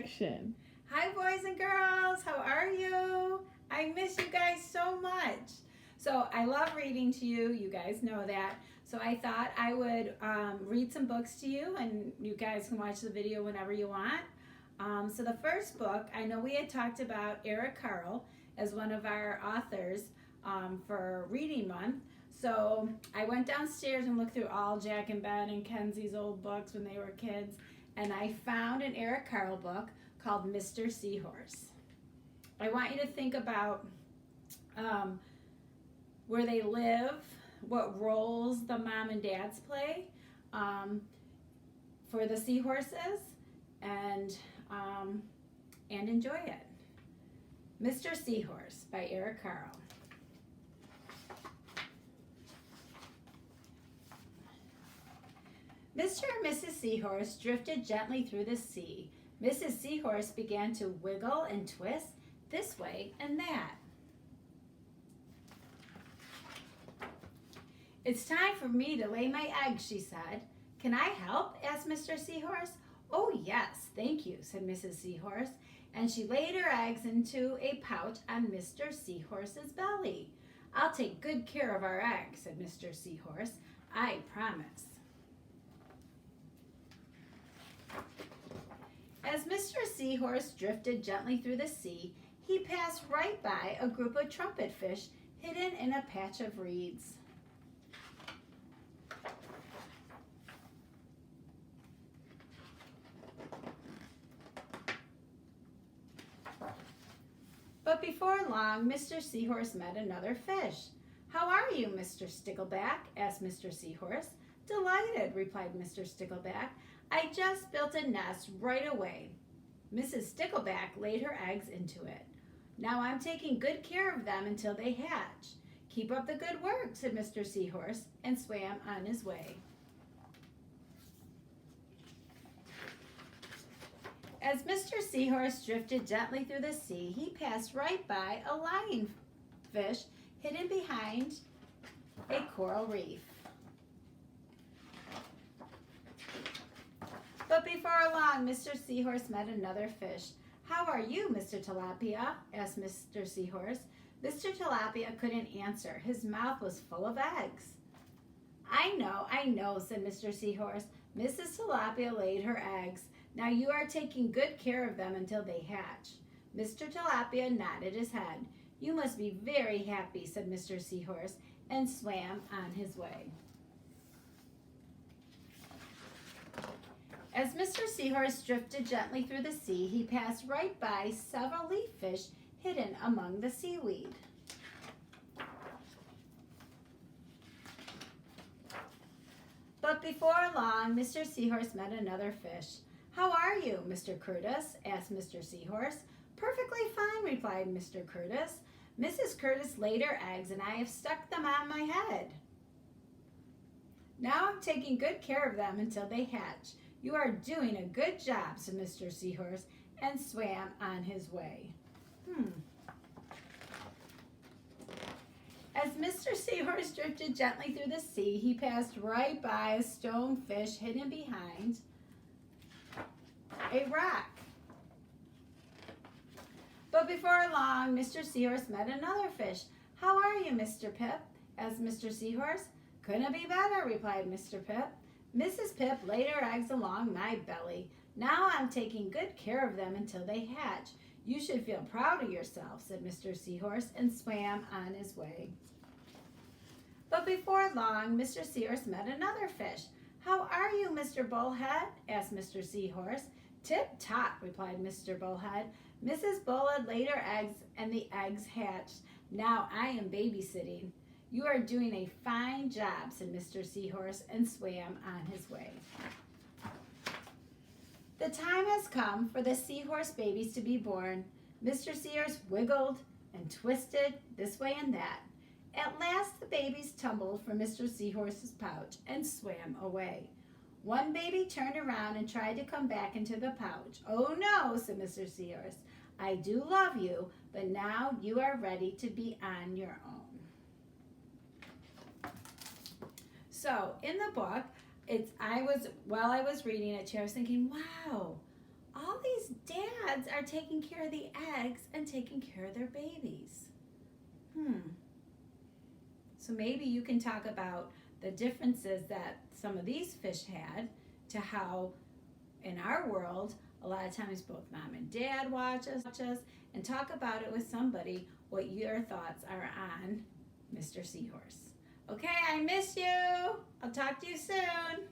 Hi boys and girls, how are you? I miss you guys so much. So I love reading to you, you guys know that. So I thought I would read some books to you and you guys can watch the video whenever you want. So the first book, I know we had talked about Eric Carle as one of our authors for Reading Month. So I went downstairs and looked through all Jack and Ben and Kenzie's old books when they were kids, and I found an Eric Carle book called Mr. Seahorse. I want you to think about where they live, what roles the mom and dads play for the seahorses, and enjoy it. Mr. Seahorse by Eric Carle. Mr. and Mrs. Seahorse drifted gently through the sea. Mrs. Seahorse began to wiggle and twist this way and that. "It's time for me to lay my eggs," she said. "Can I help?" asked Mr. Seahorse. "Oh, yes, thank you," said Mrs. Seahorse, and she laid her eggs into a pouch on Mr. Seahorse's belly. "I'll take good care of our eggs," said Mr. Seahorse. "I promise." As Mr. Seahorse drifted gently through the sea, he passed right by a group of trumpet fish hidden in a patch of reeds. But before long, Mr. Seahorse met another fish. "How are you, Mr. Stickleback?" asked Mr. Seahorse. "Delighted," replied Mr. Stickleback. "I just built a nest right away." Mrs. Stickleback laid her eggs into it. "Now I'm taking good care of them until they hatch." "Keep up the good work," said Mr. Seahorse, and swam on his way. As Mr. Seahorse drifted gently through the sea, he passed right by a lionfish hidden behind a coral reef. But before long, Mr. Seahorse met another fish. "How are you, Mr. Tilapia?" asked Mr. Seahorse. Mr. Tilapia couldn't answer. His mouth was full of eggs. I know," said Mr. Seahorse. "Mrs. Tilapia laid her eggs. Now you are taking good care of them until they hatch." Mr. Tilapia nodded his head. "You must be very happy," said Mr. Seahorse, and swam on his way. As Mr. Seahorse drifted gently through the sea, he passed right by several leaf fish hidden among the seaweed. But before long, Mr. Seahorse met another fish. "How are you, Mr. Curtis?" asked Mr. Seahorse. "Perfectly fine," replied Mr. Curtis. "Mrs. Curtis laid her eggs, and I have stuck them on my head. Now I'm taking good care of them until they hatch." "You are doing a good job," said Mr. Seahorse, and swam on his way. As Mr. Seahorse drifted gently through the sea, he passed right by a stone fish hidden behind a rock. But before long, Mr. Seahorse met another fish. "How are you, Mr. Pip?" asked Mr. Seahorse. "Couldn't be better," replied Mr. Pip. "Mrs. Pip laid her eggs along my belly. Now I'm taking good care of them until they hatch. You should feel proud of yourself," said Mr. Seahorse, and swam on his way. But before long, Mr. Seahorse met another fish. "How are you, Mr. Bullhead?" asked Mr. Seahorse. "Tip-top," replied Mr. Bullhead. "Mrs. Bullhead laid her eggs, and the eggs hatched. Now I am babysitting." "You are doing a fine job," said Mr. Seahorse, and swam on his way. The time has come for the seahorse babies to be born. Mr. Seahorse wiggled and twisted this way and that. At last the babies tumbled from Mr. Seahorse's pouch and swam away. One baby turned around and tried to come back into the pouch. "Oh no," said Mr. Seahorse. "I do love you, but now you are ready to be on your own." So in the book, while I was reading it, I was thinking, wow, all these dads are taking care of the eggs and taking care of their babies. So maybe you can talk about the differences that some of these fish had to how in our world, a lot of times both mom and dad watch us, and talk about it with somebody what your thoughts are on Mr. Seahorse. Okay, I miss you. I'll talk to you soon.